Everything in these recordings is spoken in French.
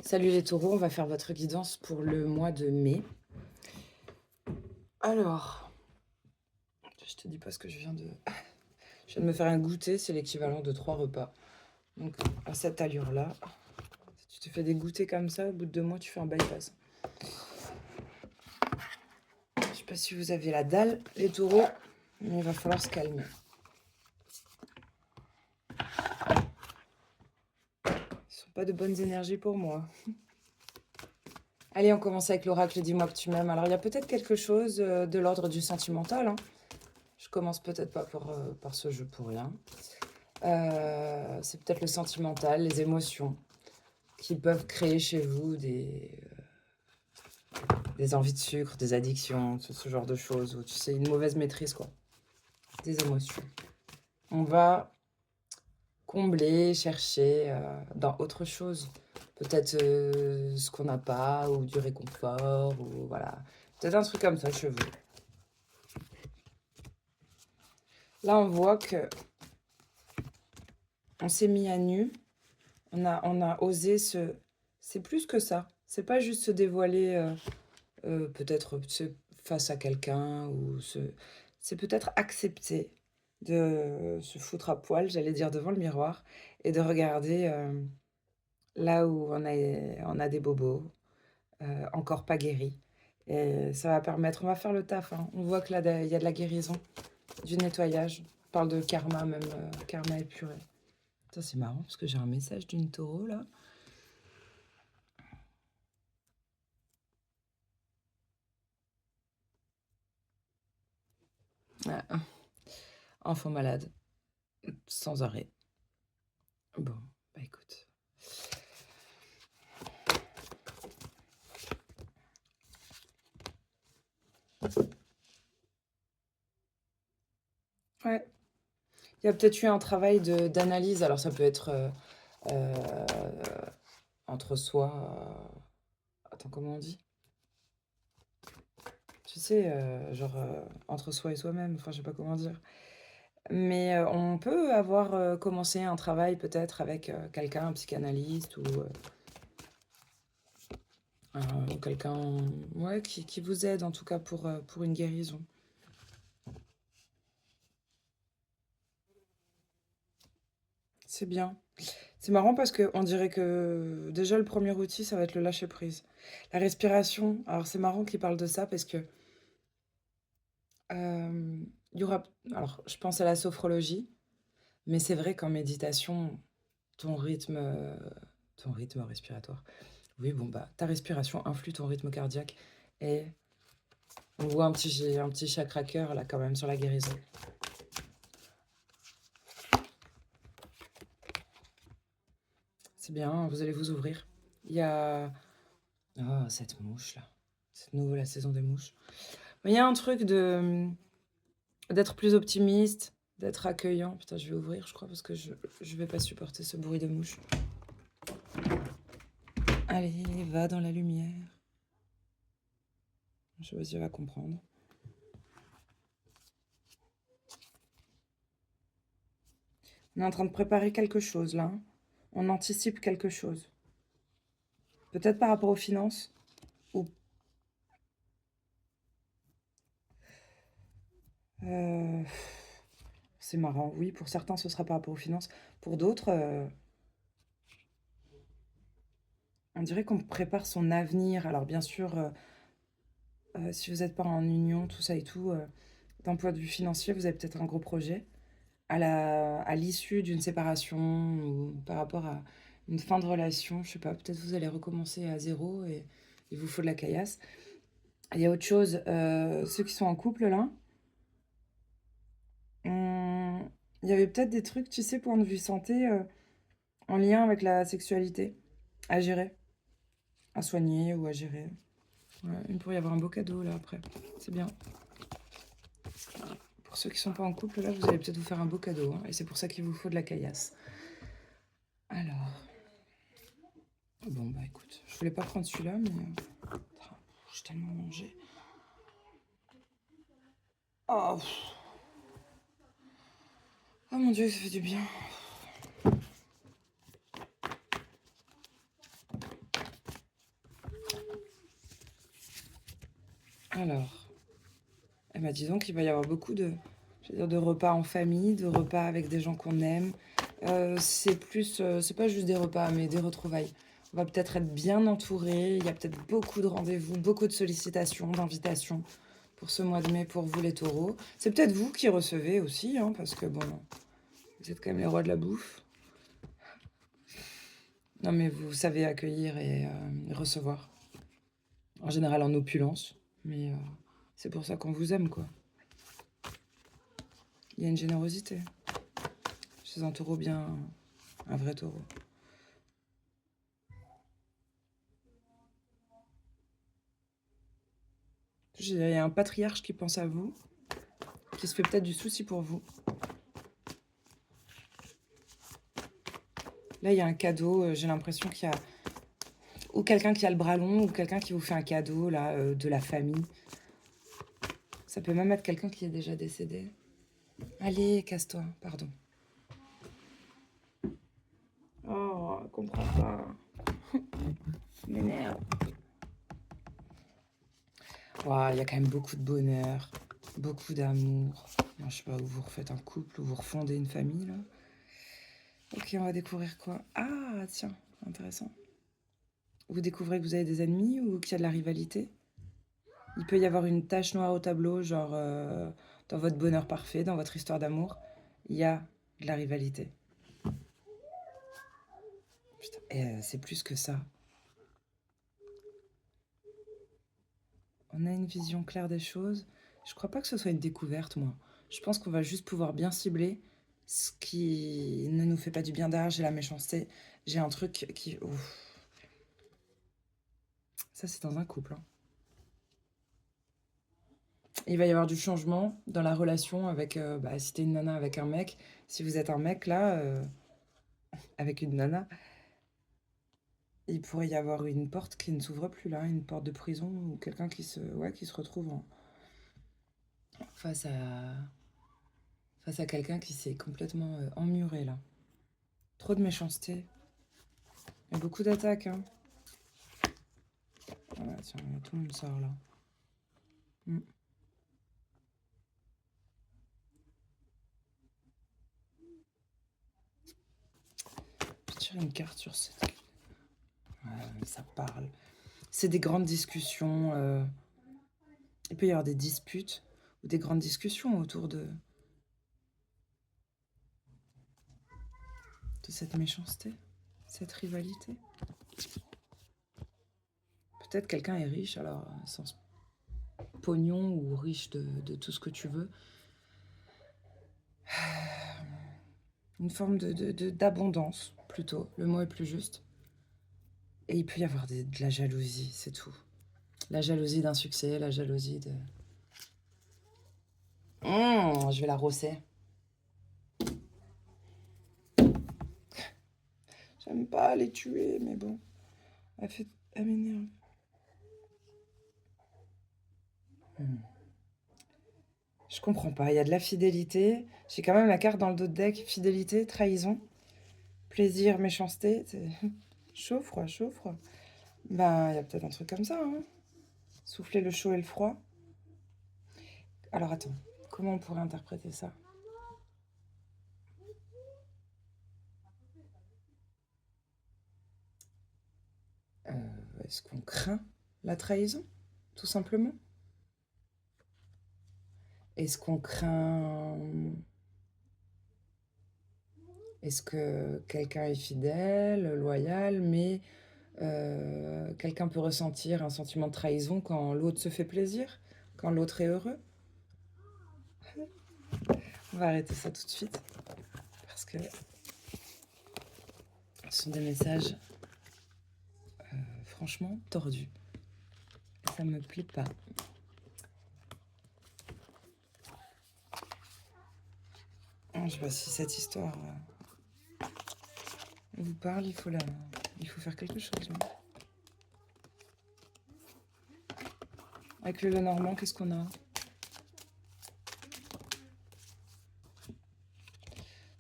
Salut les taureaux, on va faire votre guidance pour le mois de mai. Alors, je te dis pas ce que je viens de... Je viens de me faire un goûter, c'est l'équivalent de 3 repas. Donc à cette allure-là, si tu te fais des goûters comme ça, au bout de 2 mois, tu fais un bypass. Je sais pas si vous avez la dalle, les taureaux, mais il va falloir se calmer. Ce sont pas de bonnes énergies pour moi. Allez, on commence avec l'oracle, dis-moi que tu m'aimes. Alors il y a peut-être quelque chose de l'ordre du sentimental, hein. Je commence peut-être pas par ce jeu pour rien. C'est peut-être le sentimental, les émotions qui peuvent créer chez vous des envies de sucre, des addictions, ce genre de choses, ou tu sais, une mauvaise maîtrise, quoi, des émotions. On va combler, chercher dans autre chose. Peut-être ce qu'on n'a pas, ou du réconfort, ou voilà. Peut-être un truc comme ça chez vous. Là, on voit que on s'est mis à nu. On a osé se... C'est plus que ça. C'est pas juste se dévoiler, peut-être face à quelqu'un, ou c'est peut-être accepter de se foutre à poil, j'allais dire, devant le miroir, et de regarder là où on a des bobos, encore pas guéris. Et ça va permettre, on va faire le taf, hein. On voit que là, il y a de la guérison, du nettoyage. On parle de karma, même karma épuré. Ça, c'est marrant, parce que j'ai un message d'une taureau, là. Ah, enfant malade, sans arrêt. Bon, bah écoute. Ouais. Il y a peut-être eu un travail d'analyse. Alors ça peut être euh, entre soi... Attends, comment on dit? Tu sais, genre entre soi et soi-même. Enfin, je sais pas comment dire. Mais on peut avoir commencé un travail peut-être avec quelqu'un, un psychanalyste, ou quelqu'un, ouais, qui vous aide en tout cas pour une guérison. C'est bien. C'est marrant parce qu'on dirait que déjà le premier outil, ça va être le lâcher-prise. La respiration, alors c'est marrant qu'il parle de ça parce que il y aura... Alors, je pense à la sophrologie, mais c'est vrai qu'en méditation, ton rythme, euh, ton rythme respiratoire, oui, bon, bah, ta respiration influe ton rythme cardiaque et on voit un petit chakra cœur là quand même sur la guérison. C'est bien, vous allez vous ouvrir. Il y a... Oh, cette mouche là. C'est de nouveau la saison des mouches. Mais il y a un truc d'être plus optimiste, d'être accueillant. Putain, je vais ouvrir, je crois, parce que je vais pas supporter ce bruit de mouche. Allez, va dans la lumière. Je sais pas si tu vas comprendre. On est en train de préparer quelque chose, là, hein. On anticipe quelque chose. Peut-être par rapport aux finances, ou... euh, c'est marrant, oui, pour certains, ce sera par rapport aux finances. Pour d'autres, on dirait qu'on prépare son avenir. Alors, bien sûr, si vous n'êtes pas en union, tout ça et tout, d'un point de vue financier, vous avez peut-être un gros projet. À l'issue d'une séparation ou par rapport à une fin de relation, je sais pas, peut-être vous allez recommencer à zéro et il vous faut de la caillasse. Il y a autre chose, ceux qui sont en couple là, il y avait peut-être des trucs, tu sais, point de vue santé, en lien avec la sexualité, à gérer, à soigner ou à gérer. Ouais, il pourrait y avoir un beau cadeau là après, c'est bien. Pour ceux qui sont pas en couple là, vous allez peut-être vous faire un beau cadeau, hein, et c'est pour ça qu'il vous faut de la caillasse. Alors, bon bah écoute, je voulais pas prendre celui-là, mais j'ai tellement mangé. Oh, oh mon Dieu, ça fait du bien. Alors, elle m'a dit donc qu'il va y avoir beaucoup de, je veux dire, de repas en famille, de repas avec des gens qu'on aime. C'est plus, c'est pas juste des repas, mais des retrouvailles. On va peut-être être bien entouré. Il y a peut-être beaucoup de rendez-vous, beaucoup de sollicitations, d'invitations pour ce mois de mai pour vous les taureaux. C'est peut-être vous qui recevez aussi, hein, parce que bon, vous êtes quand même les rois de la bouffe. Non, mais vous savez accueillir et recevoir. En général en opulence. Mais c'est pour ça qu'on vous aime, quoi. Il y a une générosité. Chez un taureau bien... un vrai taureau. Il y a un patriarche qui pense à vous, qui se fait peut-être du souci pour vous. Là, il y a un cadeau, j'ai l'impression qu'il y a... ou quelqu'un qui a le bras long, ou quelqu'un qui vous fait un cadeau, là, de la famille. Ça peut même être quelqu'un qui est déjà décédé. Allez, casse-toi, pardon. Oh, je comprends pas. M'énerve. Wow, il y a quand même beaucoup de bonheur, beaucoup d'amour. Je sais pas, où vous refaites un couple, où vous refondez une famille, là. Ok, on va découvrir quoi? Ah, tiens, intéressant. Vous découvrez que vous avez des ennemis ou qu'il y a de la rivalité? Il peut y avoir une tache noire au tableau, genre dans votre bonheur parfait, dans votre histoire d'amour, il y a de la rivalité. Putain, et c'est plus que ça. On a une vision claire des choses. Je crois pas que ce soit une découverte, moi. Je pense qu'on va juste pouvoir bien cibler ce qui ne nous fait pas du bien derrière. J'ai la méchanceté. J'ai un truc qui... Ouf. Ça, c'est dans un couple, hein. Il va y avoir du changement dans la relation avec... si t'es une nana avec un mec, si vous êtes un mec, là, avec une nana, il pourrait y avoir une porte qui ne s'ouvre plus, là, une porte de prison, ou quelqu'un qui se retrouve face à quelqu'un qui s'est complètement emmuré, là. Trop de méchanceté. Il y a beaucoup d'attaques, hein. Voilà, tiens, tout le monde sort, là. Mm. Je tire une carte sur cette... Ouais, ça parle. C'est des grandes discussions. Il peut y avoir des disputes ou des grandes discussions autour de cette méchanceté, cette rivalité. Peut-être quelqu'un est riche, alors sans pognon ou riche de tout ce que tu veux. Une forme d'abondance, plutôt. Le mot est plus juste. Et il peut y avoir de la jalousie, c'est tout. La jalousie d'un succès, la jalousie de... je vais la rosser. J'aime pas les tuer, mais bon. Elle m'énerve. Je comprends pas. Il y a de la fidélité. J'ai quand même la carte dans le dos de deck. Fidélité, trahison, plaisir, méchanceté. Chaud, froid, chaud, froid. Ben, il y a peut-être un truc comme ça, hein. Souffler le chaud et le froid. Alors, attends. Comment on pourrait interpréter ça? Est-ce qu'on craint la trahison, tout simplement? Est-ce qu'on craint... Est-ce que quelqu'un est fidèle, loyal, mais quelqu'un peut ressentir un sentiment de trahison quand l'autre se fait plaisir, quand l'autre est heureux? On va arrêter ça tout de suite, parce que ce sont des messages franchement tordus. Ça me plaît pas. Je sais pas si cette histoire vous parle, il faut faire quelque chose. Non? Avec le Lenormand, qu'est-ce qu'on a?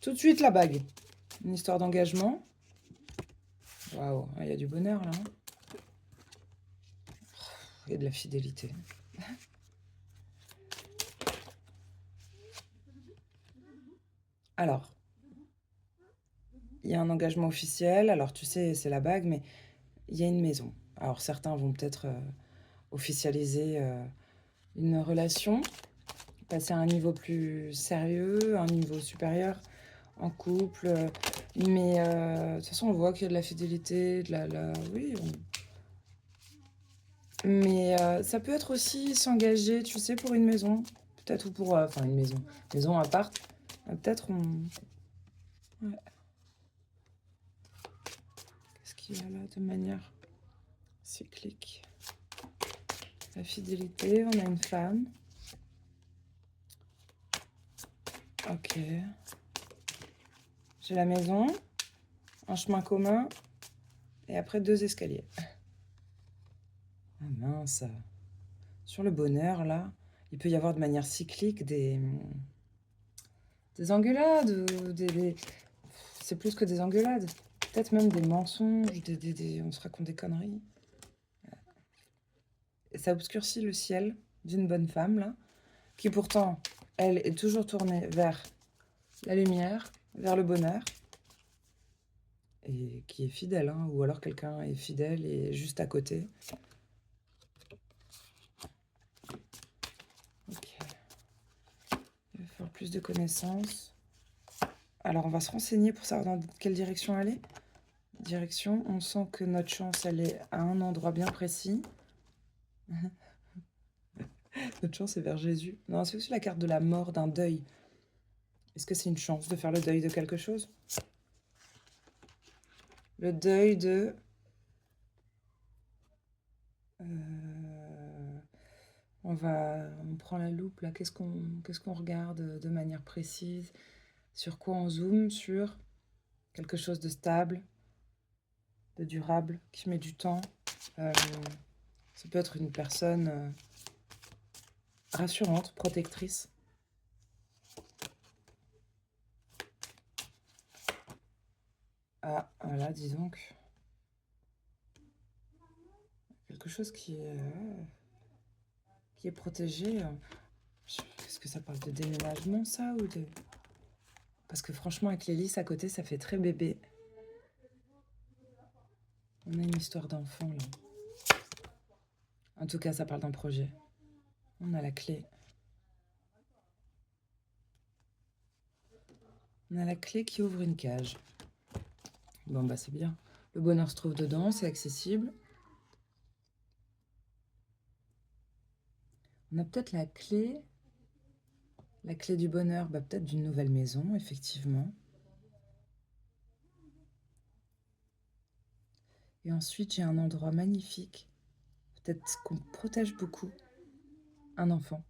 Tout de suite la bague. Une histoire d'engagement. Waouh, il y a du bonheur là. Il y a de la fidélité. Alors, il y a un engagement officiel. Alors, tu sais, c'est la bague, mais il y a une maison. Alors, certains vont peut-être officialiser une relation, passer à un niveau plus sérieux, un niveau supérieur en couple. Mais de toute façon, on voit qu'il y a de la fidélité, oui. Mais ça peut être aussi s'engager, tu sais, pour une maison. Peut-être ou pour... Enfin, une maison. Maison, appart. Peut-être on... Ouais. Qu'est-ce qu'il y a là de manière cyclique? La fidélité, on a une femme. Ok. J'ai la maison, un chemin commun, et après 2 escaliers. Ah mince. Sur le bonheur, là, il peut y avoir de manière cyclique des engueulades, ou c'est plus que des engueulades. Peut-être même des mensonges, on se raconte des conneries. Et ça obscurcit le ciel d'une bonne femme, là, qui pourtant, elle, est toujours tournée vers la lumière, vers le bonheur, et qui est fidèle, hein, ou alors quelqu'un est fidèle et juste à côté. Ok. Il va falloir plus de connaissances. Alors, on va se renseigner pour savoir dans quelle direction aller. Direction, on sent que notre chance, elle est à un endroit bien précis. Notre chance est vers Jésus. Non, c'est aussi la carte de la mort, d'un deuil. Est-ce que c'est une chance de faire le deuil de quelque chose? Le deuil de... On prend la loupe, là. Qu'est-ce qu'on regarde de manière précise? Sur quoi on zoome? Sur quelque chose de stable, de durable, qui met du temps. Ça peut être une personne rassurante, protectrice. Ah, voilà, dis donc. Quelque chose qui est protégé. Est-ce que ça parle de déménagement, ça, ou de... Parce que franchement, avec l'hélice à côté, ça fait très bébé. On a une histoire d'enfant, là. En tout cas, ça parle d'un projet. On a la clé. On a la clé qui ouvre une cage. Bon, bah c'est bien. Le bonheur se trouve dedans, c'est accessible. On a peut-être la clé du bonheur, bah peut-être d'une nouvelle maison, effectivement. Et ensuite, j'ai un endroit magnifique. Peut-être qu'on protège beaucoup un enfant.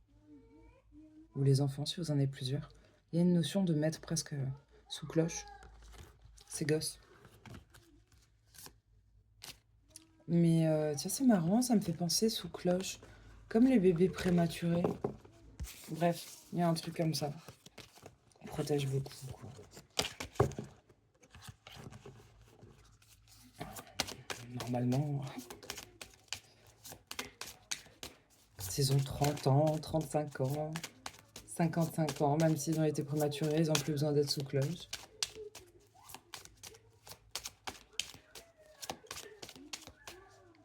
Ou les enfants, si vous en avez plusieurs. Il y a une notion de mettre presque sous cloche ces gosses. Mais tiens, c'est marrant, ça me fait penser sous cloche, comme les bébés prématurés. Bref, il y a un truc comme ça. On protège beaucoup, quoi. Normalement, s'ils ont 30 ans, 35 ans, 55 ans, même s'ils ont été prématurés, ils n'ont plus besoin d'être sous cloche.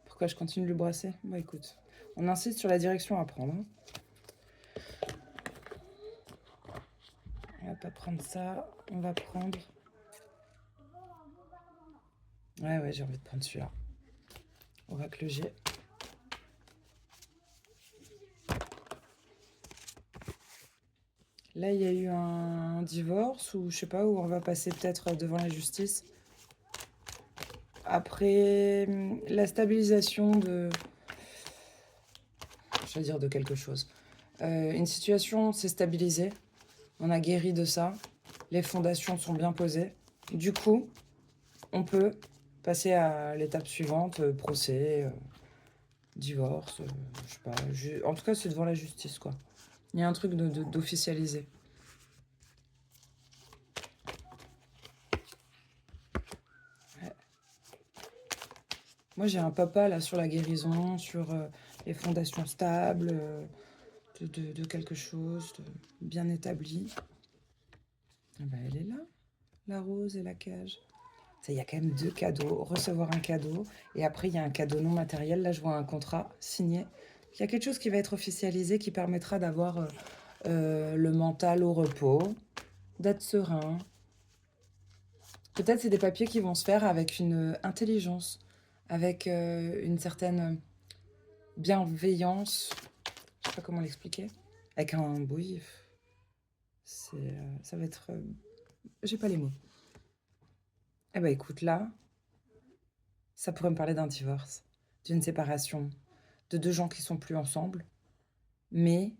Pourquoi je continue de le brasser? Bah écoute, on insiste sur la direction à prendre. Hein. On va pas prendre ça, on va prendre... Ouais, j'ai envie de prendre celui-là. Oracle G. Là, il y a eu un divorce, ou je sais pas, où on va passer peut-être devant la justice. Après la stabilisation de... Je vais dire de quelque chose. Une situation s'est stabilisée. On a guéri de ça. Les fondations sont bien posées. Du coup, on peut passer à l'étape suivante, procès, divorce, je sais pas. En tout cas, c'est devant la justice, quoi. Il y a un truc d'officialisé. Moi, j'ai un papa là sur la guérison, sur les fondations stables, de quelque chose de bien établi. Ah bah, elle est là, la rose et la cage. Ça, il y a quand même 2 cadeaux. Recevoir un cadeau, et après, il y a un cadeau non matériel. Là, je vois un contrat signé. Il y a quelque chose qui va être officialisé qui permettra d'avoir le mental au repos, d'être serein. Peut-être c'est des papiers qui vont se faire avec une intelligence, avec une certaine bienveillance. Je sais pas comment l'expliquer. Avec un oui, ça va être. J'ai pas les mots. Eh ben écoute, là, ça pourrait me parler d'un divorce, d'une séparation, de 2 gens qui sont plus ensemble, mais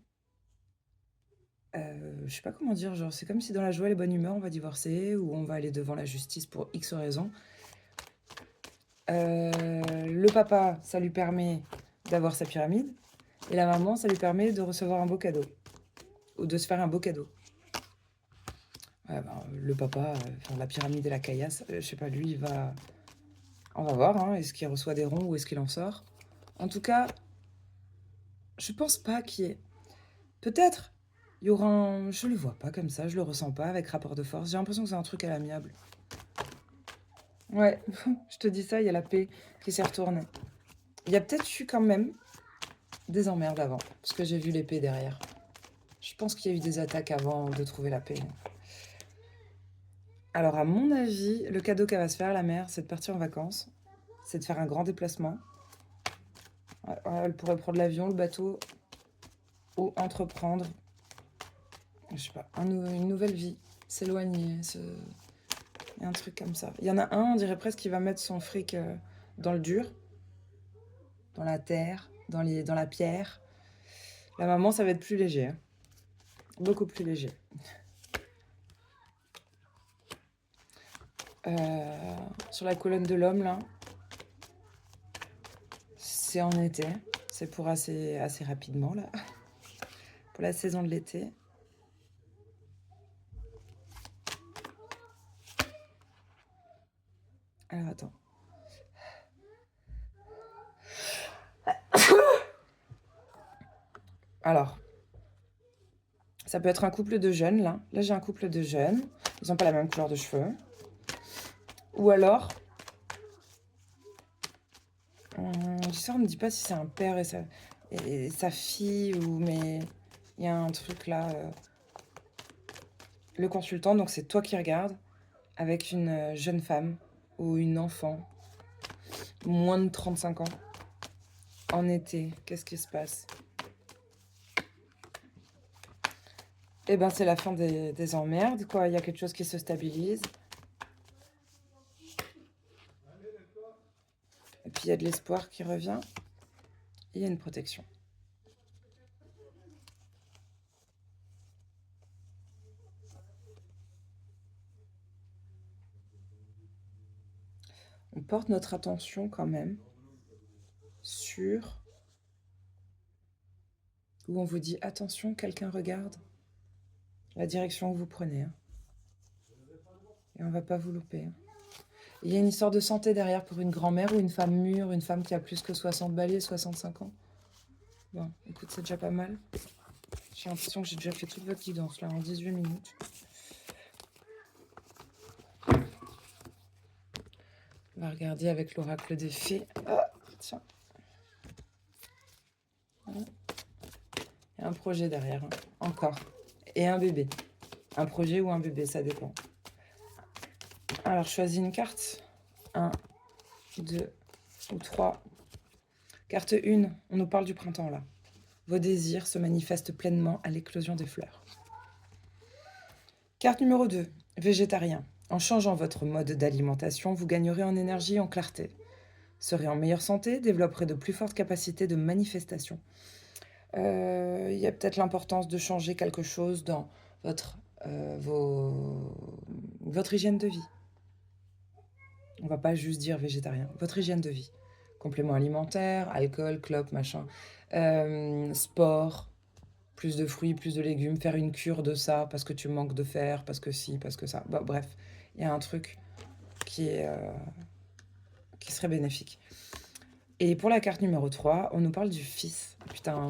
je sais pas comment dire, genre c'est comme si dans la joie et la bonne humeur, on va divorcer ou on va aller devant la justice pour X raisons. Le papa, ça lui permet d'avoir sa pyramide, et la maman, ça lui permet de recevoir un beau cadeau ou de se faire un beau cadeau. Ouais, ben, le papa, enfin la pyramide et la caillasse, je sais pas, lui, on va voir, hein, est-ce qu'il reçoit des ronds ou est-ce qu'il en sort? En tout cas, je pense pas qu'il y ait peut-être, il y aura un je le vois pas comme ça, je le ressens pas avec rapport de force. J'ai l'impression que c'est un truc à l'amiable. Ouais, je te dis ça, il y a la paix qui s'est retournée. Il y a peut-être eu quand même des emmerdes avant, parce que j'ai vu l'épée derrière. Je pense qu'il y a eu des attaques avant de trouver la paix. Alors, à mon avis, le cadeau qu'elle va se faire, la mère, c'est de partir en vacances. C'est de faire un grand déplacement. Elle pourrait prendre l'avion, le bateau, ou entreprendre, je sais pas, une nouvelle vie. S'éloigner, il y a un truc comme ça. Il y en a un, on dirait presque qu'il va mettre son fric dans le dur, dans la terre, dans la pierre. La maman, ça va être plus léger. Hein. Beaucoup plus léger. Sur la colonne de l'homme, là, c'est en été. C'est pour assez rapidement, là. Pour la saison de l'été. Alors, attends. Alors, ça peut être un couple de jeunes, là. Là, j'ai un couple de jeunes. Ils n'ont pas la même couleur de cheveux. Ou alors, l'histoire ne me dit pas si c'est un père et sa fille, ou mais il y a un truc là. Le consultant, donc c'est toi qui regardes, avec une jeune femme ou une enfant, moins de 35 ans, en été. Qu'est-ce qui se passe? Eh ben, c'est la fin des emmerdes, quoi. Il y a quelque chose qui se stabilise. Et puis, il y a de l'espoir qui revient. Et il y a une protection. On porte notre attention quand même sur où on vous dit attention, quelqu'un regarde la direction que vous prenez. Hein. Et on va pas vous louper. Hein. Il y a une histoire de santé derrière pour une grand-mère ou une femme mûre, une femme qui a plus que 60 balais, 65 ans. Bon, écoute, c'est déjà pas mal. J'ai l'impression que j'ai déjà fait toute votre guidance là en 18 minutes. On va regarder avec l'oracle des fées. Ah, tiens. Il y a un projet derrière, hein. Encore. Et un bébé. Un projet ou un bébé, ça dépend. Alors, choisis une carte. 1, 2 ou 3. Carte 1, on nous parle du printemps là. Vos désirs se manifestent pleinement à l'éclosion des fleurs. Carte numéro 2, végétarien. En changeant votre mode d'alimentation, vous gagnerez en énergie et en clarté. Serez en meilleure santé, développerez de plus fortes capacités de manifestation. Il y a peut-être l'importance de changer quelque chose dans votre hygiène de vie. On va pas juste dire végétarien. Votre hygiène de vie. Compléments alimentaires, alcool, clope, machin. Sport, plus de fruits, plus de légumes. Faire une cure de ça parce que tu manques de fer, parce que si, parce que ça. Bah, bref, il y a un truc qui serait bénéfique. Et pour la carte numéro 3, on nous parle du fils. Putain,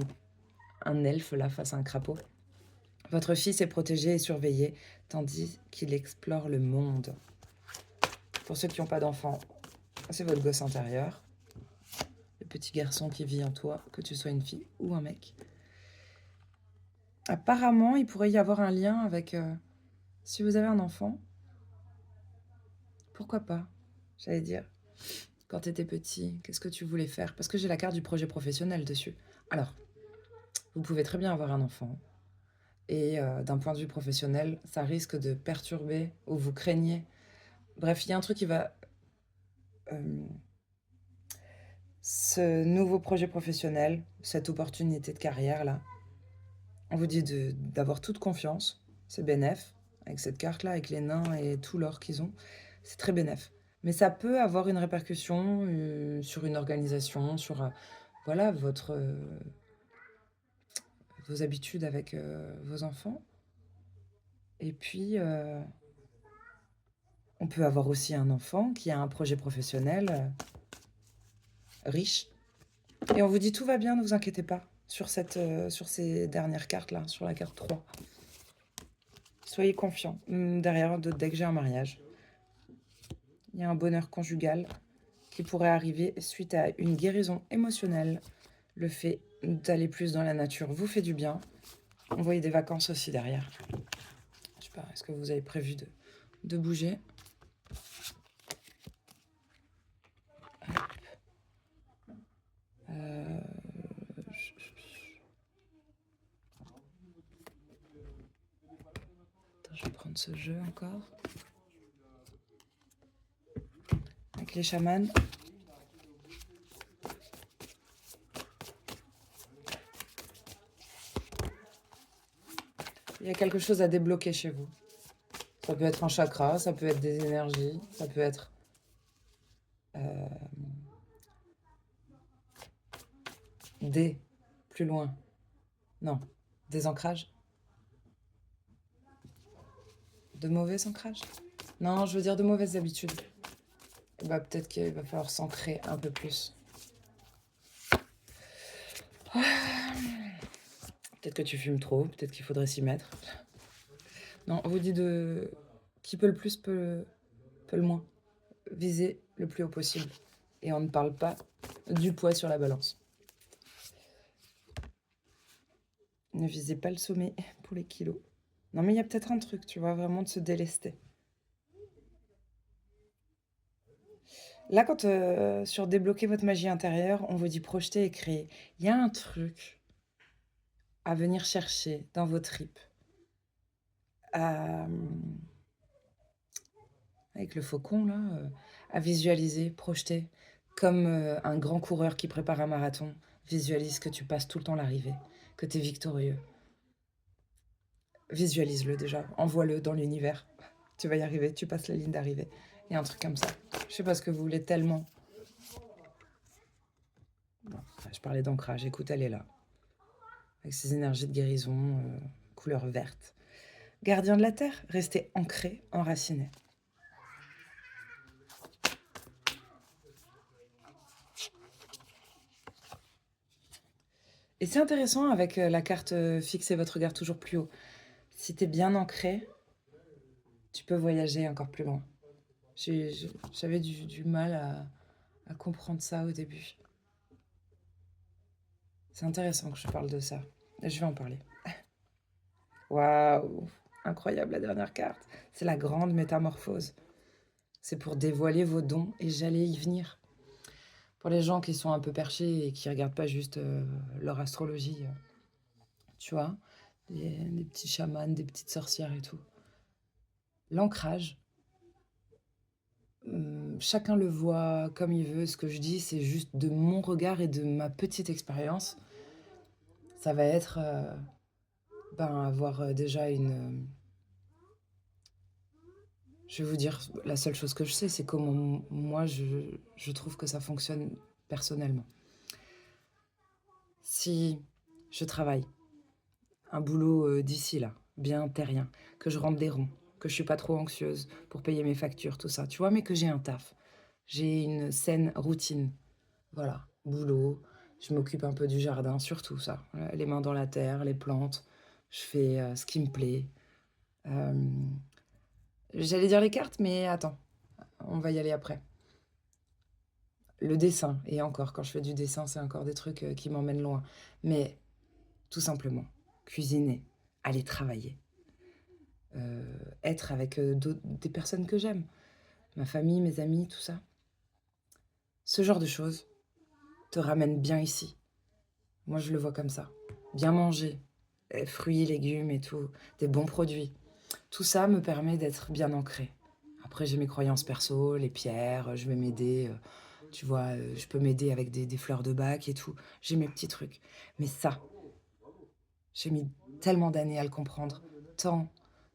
un elfe là face à un crapaud. Votre fils est protégé et surveillé, tandis qu'il explore le monde. Pour ceux qui n'ont pas d'enfants, c'est votre gosse intérieur. Le petit garçon qui vit en toi, que tu sois une fille ou un mec. Apparemment, il pourrait y avoir un lien avec... si vous avez un enfant, pourquoi pas, j'allais dire. Quand tu étais petit, qu'est-ce que tu voulais faire? Parce que j'ai la carte du projet professionnel dessus. Alors, vous pouvez très bien avoir un enfant. Et d'un point de vue professionnel, ça risque de perturber ou vous craignez. Bref, il y a un truc qui va... ce nouveau projet professionnel, cette opportunité de carrière-là, on vous dit d'avoir toute confiance. C'est bénef. Avec cette carte-là, avec les nains et tout l'or qu'ils ont, c'est très bénef. Mais ça peut avoir une répercussion sur une organisation, sur voilà, vos habitudes avec vos enfants. Et puis, on peut avoir aussi un enfant qui a un projet professionnel riche. Et on vous dit tout va bien, ne vous inquiétez pas sur ces dernières cartes-là, sur la carte 3. Soyez confiants. Derrière, dès que j'ai un mariage, il y a un bonheur conjugal qui pourrait arriver suite à une guérison émotionnelle. Le fait d'aller plus dans la nature vous fait du bien. On voyait des vacances aussi derrière. Je sais pas, est-ce que vous avez prévu de bouger? Attends, je vais prendre ce jeu encore. Avec les chamans. Il y a quelque chose à débloquer chez vous. Ça peut être un chakra, ça peut être des énergies, ça peut être des plus loin. Non, des ancrages. De mauvais ancrages. Non, je veux dire de mauvaises habitudes. Et bah, peut-être qu'il va falloir s'ancrer un peu plus. Peut-être que tu fumes trop, peut-être qu'il faudrait s'y mettre. Non, on vous dit de... Qui peut le plus, peut le moins. Visez le plus haut possible. Et on ne parle pas du poids sur la balance. Ne visez pas le sommet pour les kilos. Non, mais il y a peut-être un truc, tu vois, vraiment de se délester. Là, quand sur débloquer votre magie intérieure, on vous dit projeter et créer. Il y a un truc à venir chercher dans vos tripes. Avec le faucon, là, à visualiser, projeter. Comme un grand coureur qui prépare un marathon. Visualise que tu passes tout le temps l'arrivée, que tu es victorieux. Visualise-le déjà, envoie-le dans l'univers. Tu vas y arriver, tu passes la ligne d'arrivée. Il y a un truc comme ça. Je sais pas ce que vous voulez tellement. Bon, je parlais d'ancrage, écoute, elle est là. Avec ses énergies de guérison, couleur verte. Gardien de la terre, restez ancré, enraciné. Et c'est intéressant avec la carte fixer votre regard toujours plus haut. Si tu es bien ancré, tu peux voyager encore plus loin. J'avais du mal à comprendre ça au début. C'est intéressant que je parle de ça. Et je vais en parler. Waouh, incroyable la dernière carte. C'est la grande métamorphose. C'est pour dévoiler vos dons et j'allais y venir. Pour les gens qui sont un peu perchés et qui regardent pas juste leur astrologie, tu vois, des petits chamans, des petites sorcières et tout. L'ancrage, chacun le voit comme il veut. Ce que je dis, c'est juste de mon regard et de ma petite expérience. Ça va être avoir déjà une... je vais vous dire, la seule chose que je sais, c'est comment moi, je trouve que ça fonctionne personnellement. Si je travaille un boulot d'ici là, bien terrien, que je rentre des ronds, que je suis pas trop anxieuse pour payer mes factures, tout ça, tu vois, mais que j'ai un taf, j'ai une saine routine, voilà. boulot, je m'occupe un peu du jardin, surtout ça. Voilà, les mains dans la terre, les plantes, je fais, ce qui me plaît. Hem, J'allais dire les cartes, mais attends, on va y aller après. Le dessin et encore, quand je fais du dessin, c'est encore des trucs, qui m'emmènent loin. Mais tout simplement, cuisiner, aller travailler, être avec, des personnes que j'aime, ma famille, mes amis, tout ça. Ce genre de choses te ramène bien ici. Moi, je le vois comme ça. Bien manger, fruits, légumes et tout, des bons produits. Tout ça me permet d'être bien ancrée. Après, j'ai mes croyances perso, les pierres, je vais m'aider, tu vois, je peux m'aider avec des fleurs de bac et tout. J'ai mes petits trucs. Mais ça, j'ai mis tellement d'années à le comprendre, tant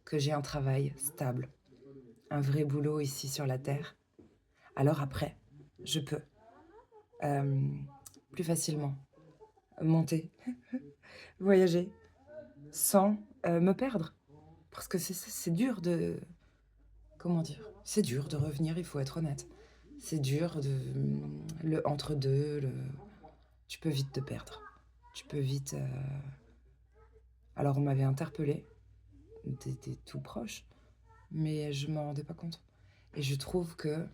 que j'ai un travail stable, un vrai boulot ici sur la terre. Alors après, je peux, hem, plus facilement monter, voyager, sans, me perdre. Parce que c'est dur de comment dire? C'est dur de revenir, il faut être honnête. C'est dur de, le entre 2, le tu peux vite te perdre. Tu peux vite, alors on m'avait interpellée, des tout proches, mais je m'en rendais pas compte et je trouve que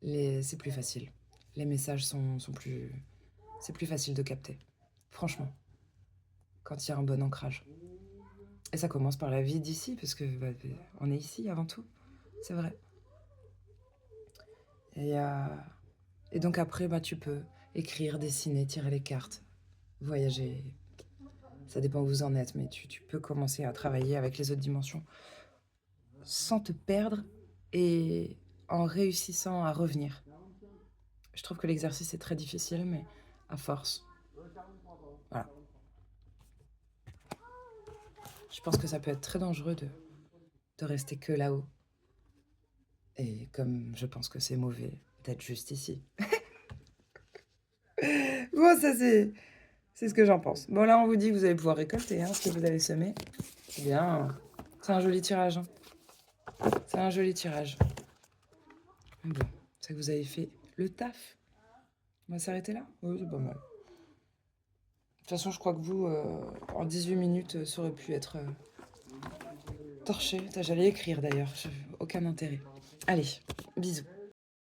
c'est plus facile. Les messages sont plus c'est plus facile de capter, franchement, quand il y a un bon ancrage et ça commence par la vie d'ici parce que, bah, on est ici avant tout, c'est vrai et donc après, bah, tu peux écrire, dessiner, tirer les cartes, voyager. Ça dépend où vous en êtes, mais tu peux commencer à travailler avec les autres dimensions sans te perdre et en réussissant à revenir. Je trouve que l'exercice est très difficile, mais à force, voilà. Je pense que ça peut être très dangereux de rester que là-haut. Et comme je pense que c'est mauvais d'être juste ici. Bon, ça c'est ce que j'en pense. Bon, là, on vous dit que vous allez pouvoir récolter hein, ce que vous avez semé. Eh bien, c'est un joli tirage. Hein. C'est un joli tirage. Bon, c'est que vous avez fait le taf. On va s'arrêter là? Oui, c'est pas mal. De toute façon, je crois que vous, en 18 minutes, ça aurait pu être torché. J'allais écrire d'ailleurs, aucun intérêt. Allez, bisous.